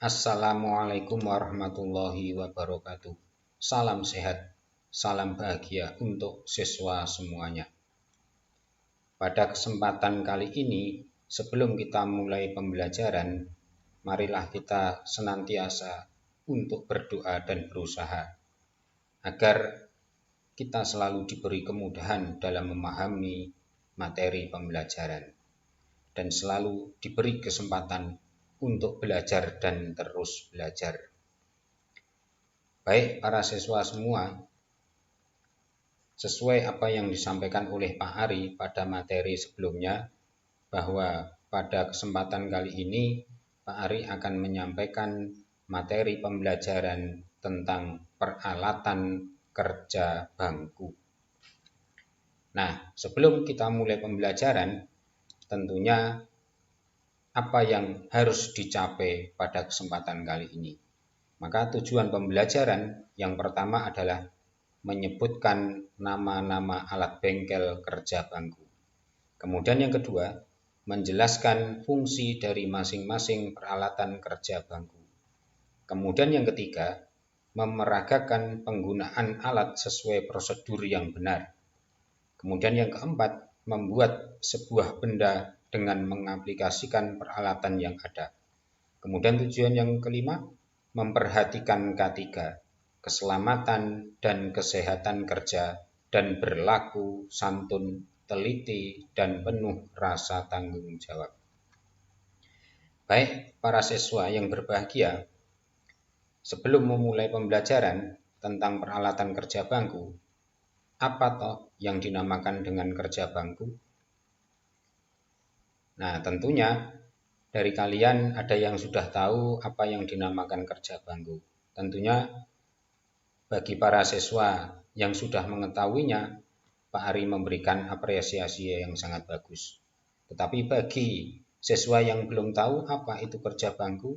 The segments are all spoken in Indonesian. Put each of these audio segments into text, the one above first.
Assalamualaikum warahmatullahi wabarakatuh. Salam sehat, salam bahagia untuk siswa semuanya. Pada kesempatan kali ini, sebelum kita mulai pembelajaran, marilah kita senantiasa untuk berdoa dan berusaha agar kita selalu diberi kemudahan dalam memahami materi pembelajaran dan selalu diberi kesempatan untuk belajar dan terus belajar. Baik para siswa semua, sesuai apa yang disampaikan oleh Pak Ari pada materi sebelumnya, bahwa pada kesempatan kali ini Pak Ari akan menyampaikan materi pembelajaran tentang peralatan kerja bangku. Nah, sebelum kita mulai pembelajaran, tentunya apa yang harus dicapai pada kesempatan kali ini. Maka tujuan pembelajaran yang pertama adalah menyebutkan nama-nama alat bengkel kerja bangku. Kemudian yang kedua, menjelaskan fungsi dari masing-masing peralatan kerja bangku. Kemudian yang ketiga, memeragakan penggunaan alat sesuai prosedur yang benar. Kemudian yang keempat, membuat sebuah benda dengan mengaplikasikan peralatan yang ada. Kemudian tujuan yang kelima, memperhatikan K3, keselamatan dan kesehatan kerja dan berlaku santun, teliti, dan penuh rasa tanggung jawab. Baik para siswa yang berbahagia, sebelum memulai pembelajaran tentang peralatan kerja bangku, apa toh yang dinamakan dengan kerja bangku? Nah, tentunya dari kalian ada yang sudah tahu apa yang dinamakan kerja bangku. Tentunya bagi para siswa yang sudah mengetahuinya, Pak Ari memberikan apresiasi yang sangat bagus. Tetapi bagi siswa yang belum tahu apa itu kerja bangku,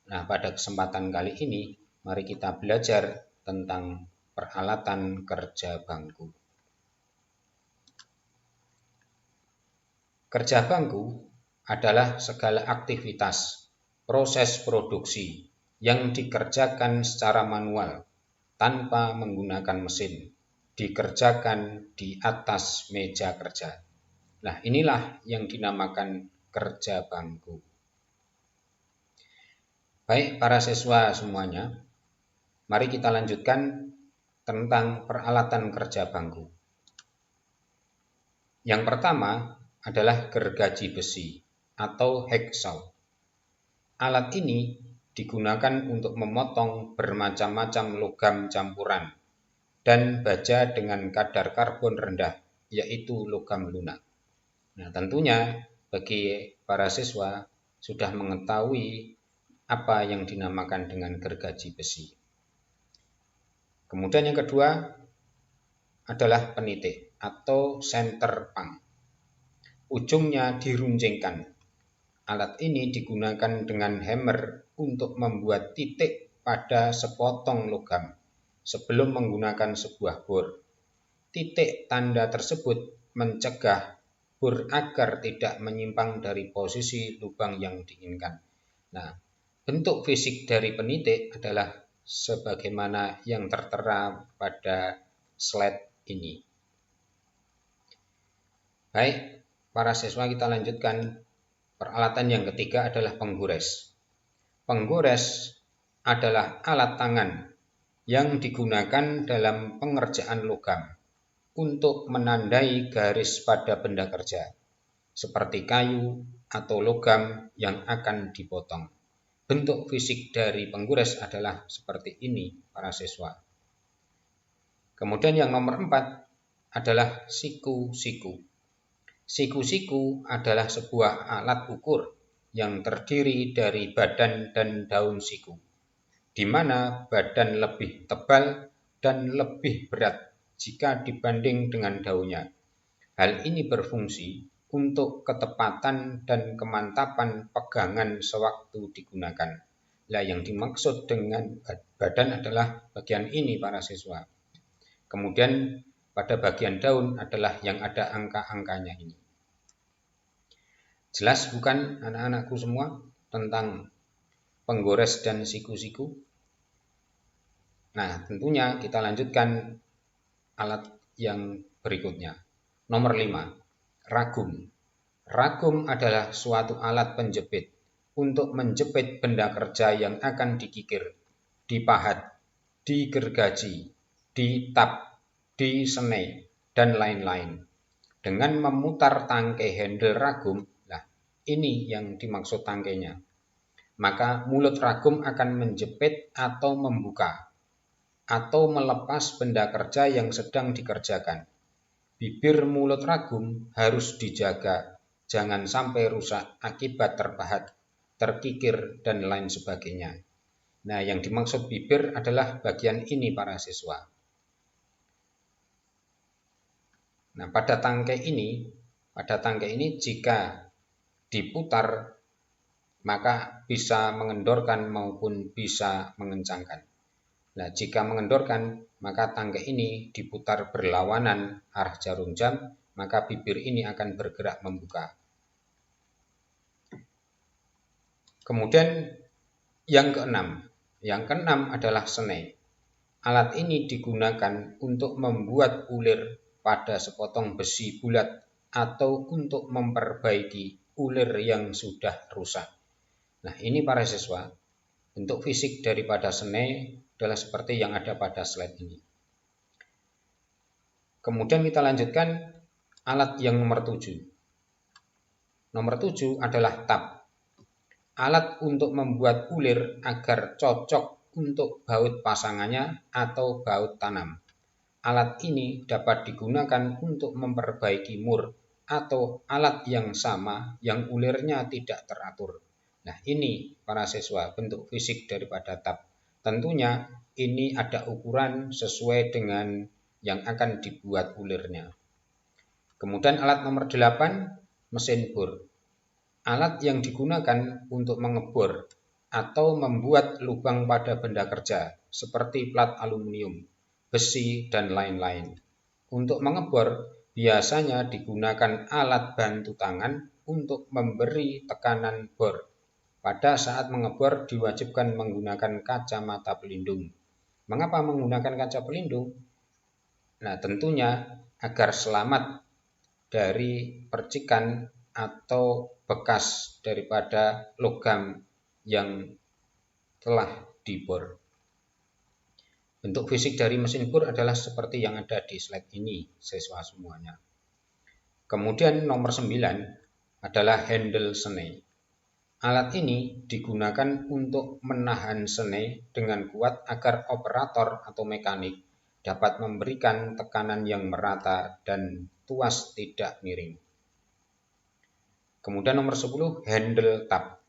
nah pada kesempatan kali ini mari kita belajar tentang peralatan kerja bangku. Kerja bangku adalah segala aktivitas proses produksi yang dikerjakan secara manual tanpa menggunakan mesin, dikerjakan di atas meja kerja. Nah, inilah yang dinamakan kerja bangku. Baik para siswa semuanya, mari kita lanjutkan tentang peralatan kerja bangku. Yang pertama adalah gergaji besi atau hacksaw. Alat ini digunakan untuk memotong bermacam-macam logam campuran dan baja dengan kadar karbon rendah, yaitu logam lunak. Nah, tentunya bagi para siswa sudah mengetahui apa yang dinamakan dengan gergaji besi. Kemudian yang kedua adalah penitik atau center pang. Ujungnya diruncingkan. Alat ini digunakan dengan hammer untuk membuat titik pada sepotong logam sebelum menggunakan sebuah bor. Titik tanda tersebut mencegah bor agar tidak menyimpang dari posisi lubang yang diinginkan. Nah, bentuk fisik dari penitik adalah sebagaimana yang tertera pada slide ini. Baik, para siswa kita lanjutkan. Peralatan yang ketiga adalah penggores. Penggores adalah alat tangan yang digunakan dalam pengerjaan logam untuk menandai garis pada benda kerja, seperti kayu atau logam yang akan dipotong. Bentuk fisik dari penggores adalah seperti ini, para siswa. Kemudian yang nomor 4 adalah siku-siku. Siku-siku adalah sebuah alat ukur yang terdiri dari badan dan daun siku, di mana badan lebih tebal dan lebih berat jika dibanding dengan daunnya. Hal ini berfungsi untuk ketepatan dan kemantapan pegangan sewaktu digunakan. Nah, yang dimaksud dengan badan adalah bagian ini para siswa. Kemudian pada bagian daun adalah yang ada angka-angkanya ini. Jelas bukan anak-anakku semua tentang penggores dan siku-siku. Nah, tentunya kita lanjutkan alat yang berikutnya. Nomor 5, ragum. Ragum adalah suatu alat penjepit untuk menjepit benda kerja yang akan dikikir, dipahat, digergaji, ditap, disenai, dan lain-lain. Dengan memutar tangkai handle ragum, nah ini yang dimaksud tangkainya, maka mulut ragum akan menjepit atau membuka atau melepas benda kerja yang sedang dikerjakan. Bibir mulut ragum harus dijaga, jangan sampai rusak akibat terpahat, terkikir, dan lain sebagainya. Nah, yang dimaksud bibir adalah bagian ini para siswa. Nah, pada tangkai ini jika diputar maka bisa mengendorkan maupun bisa mengencangkan. Nah, jika mengendorkan maka tangkai ini diputar berlawanan arah jarum jam, maka bibir ini akan bergerak membuka. Kemudian yang keenam adalah senai. Alat ini digunakan untuk membuat ulir pada sepotong besi bulat atau untuk memperbaiki ulir yang sudah rusak. Nah, ini para siswa, bentuk fisik daripada senai adalah seperti yang ada pada slide ini. Kemudian kita lanjutkan alat yang nomor 7. Nomor 7 adalah tap. Alat untuk membuat ulir agar cocok untuk baut pasangannya atau baut tanam. Alat ini dapat digunakan untuk memperbaiki mur atau alat yang sama yang ulirnya tidak teratur. Nah, ini para siswa bentuk fisik daripada tap. Tentunya ini ada ukuran sesuai dengan yang akan dibuat ulirnya. Kemudian alat nomor 8, mesin bor. Alat yang digunakan untuk mengebor atau membuat lubang pada benda kerja seperti plat aluminium, besi, dan lain-lain. Untuk mengebor biasanya digunakan alat bantu tangan untuk memberi tekanan bor. Pada saat mengebor diwajibkan menggunakan kacamata pelindung. Mengapa menggunakan kaca pelindung? Nah, tentunya agar selamat dari percikan atau bekas daripada logam yang telah dibor. Bentuk fisik dari mesin bor adalah seperti yang ada di slide ini, siswa semuanya. Kemudian nomor 9 adalah handle senai. Alat ini digunakan untuk menahan senai dengan kuat agar operator atau mekanik dapat memberikan tekanan yang merata dan tuas tidak miring. Kemudian nomor 10, handle tap.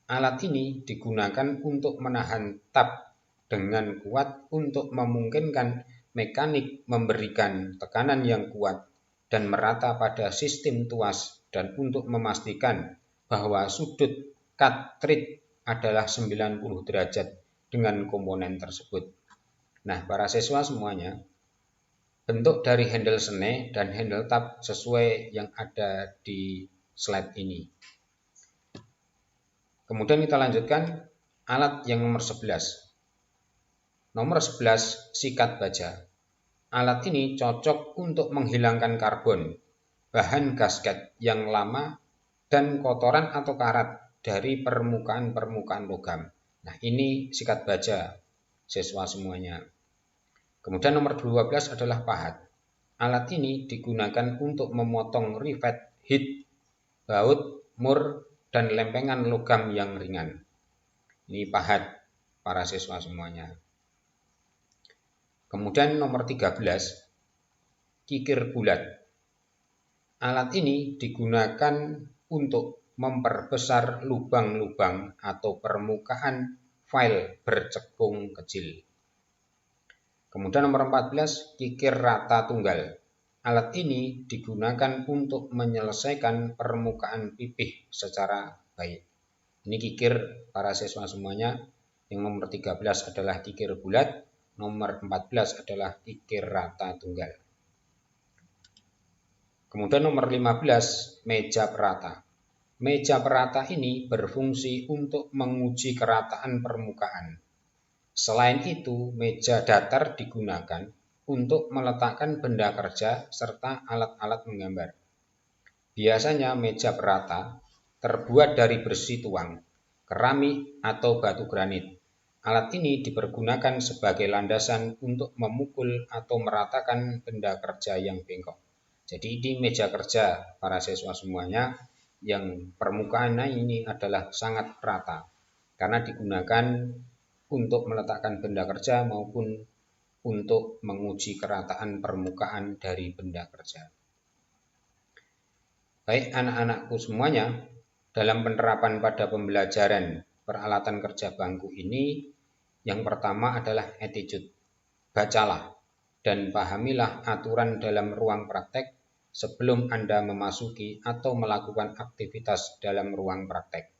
Alat ini digunakan untuk menahan tap dengan kuat untuk memungkinkan mekanik memberikan tekanan yang kuat dan merata pada sistem tuas dan untuk memastikan bahwa sudut cartridge adalah 90 derajat dengan komponen tersebut. Nah, para siswa semuanya, bentuk dari handle senai dan handle tap sesuai yang ada di slide ini. Kemudian kita lanjutkan alat yang nomor 11. Nomor 11, sikat baja. Alat ini cocok untuk menghilangkan karbon, bahan gasket yang lama, dan kotoran atau karat dari permukaan logam. Nah, ini sikat baja, siswa semuanya. Kemudian nomor 12 adalah pahat. Alat ini digunakan untuk memotong rivet, hit, baut, mur, dan lempengan logam yang ringan. Ini pahat para siswa semuanya. Kemudian nomor 13, kikir bulat. Alat ini digunakan untuk memperbesar lubang-lubang atau permukaan file bercekung kecil. Kemudian nomor 14, kikir rata tunggal. Alat ini digunakan untuk menyelesaikan permukaan pipih secara baik. Ini kikir para siswa semuanya. Yang nomor 13 adalah kikir bulat, nomor 14 adalah kikir rata tunggal. Kemudian nomor 15, meja perata. Meja perata ini berfungsi untuk menguji kerataan permukaan. Selain itu, meja datar digunakan untuk meletakkan benda kerja serta alat-alat menggambar. Biasanya meja perata terbuat dari besi tuang, keramik, atau batu granit. Alat ini dipergunakan sebagai landasan untuk memukul atau meratakan benda kerja yang bengkok. Jadi di meja kerja para siswa semuanya yang permukaannya ini adalah sangat rata karena digunakan untuk meletakkan benda kerja maupun untuk menguji kerataan permukaan dari benda kerja. Baik anak-anakku semuanya, dalam penerapan pada pembelajaran peralatan kerja bangku ini, yang pertama adalah attitude. Bacalah dan pahamilah aturan dalam ruang praktek sebelum Anda memasuki atau melakukan aktivitas dalam ruang praktek.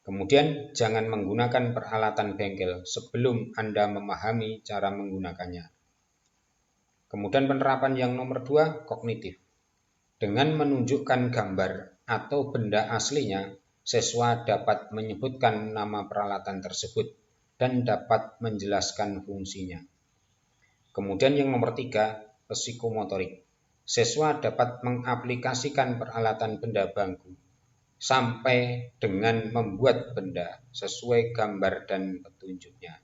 Kemudian jangan menggunakan peralatan bengkel sebelum Anda memahami cara menggunakannya. Kemudian penerapan yang nomor 2, kognitif. Dengan menunjukkan gambar atau benda aslinya, siswa dapat menyebutkan nama peralatan tersebut dan dapat menjelaskan fungsinya. Kemudian yang nomor 3, psikomotorik. Siswa dapat mengaplikasikan peralatan benda bangku sampai dengan membuat benda sesuai gambar dan petunjuknya.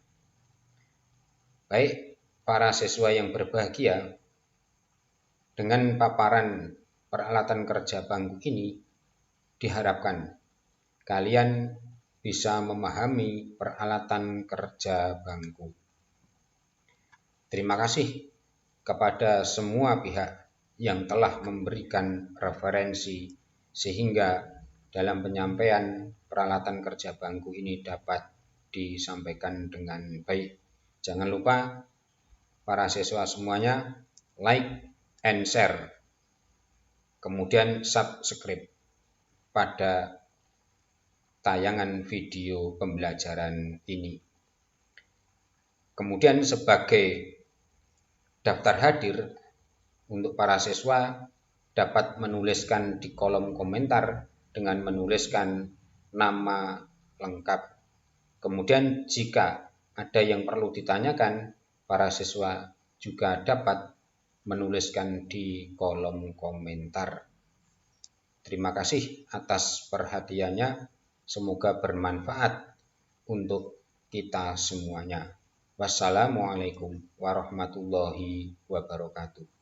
Baik, para siswa yang berbahagia, dengan paparan peralatan kerja bangku ini diharapkan kalian bisa memahami peralatan kerja bangku. Terima kasih kepada semua pihak yang telah memberikan referensi sehingga dalam penyampaian peralatan kerja bangku ini dapat disampaikan dengan baik. Jangan lupa para siswa semuanya like and share, kemudian subscribe pada tayangan video pembelajaran ini. Kemudian sebagai daftar hadir untuk para siswa dapat menuliskan di kolom komentar dengan menuliskan nama lengkap. Kemudian jika ada yang perlu ditanyakan, para siswa juga dapat menuliskan di kolom komentar. Terima kasih atas perhatiannya. Semoga bermanfaat untuk kita semuanya. Wassalamualaikum warahmatullahi wabarakatuh.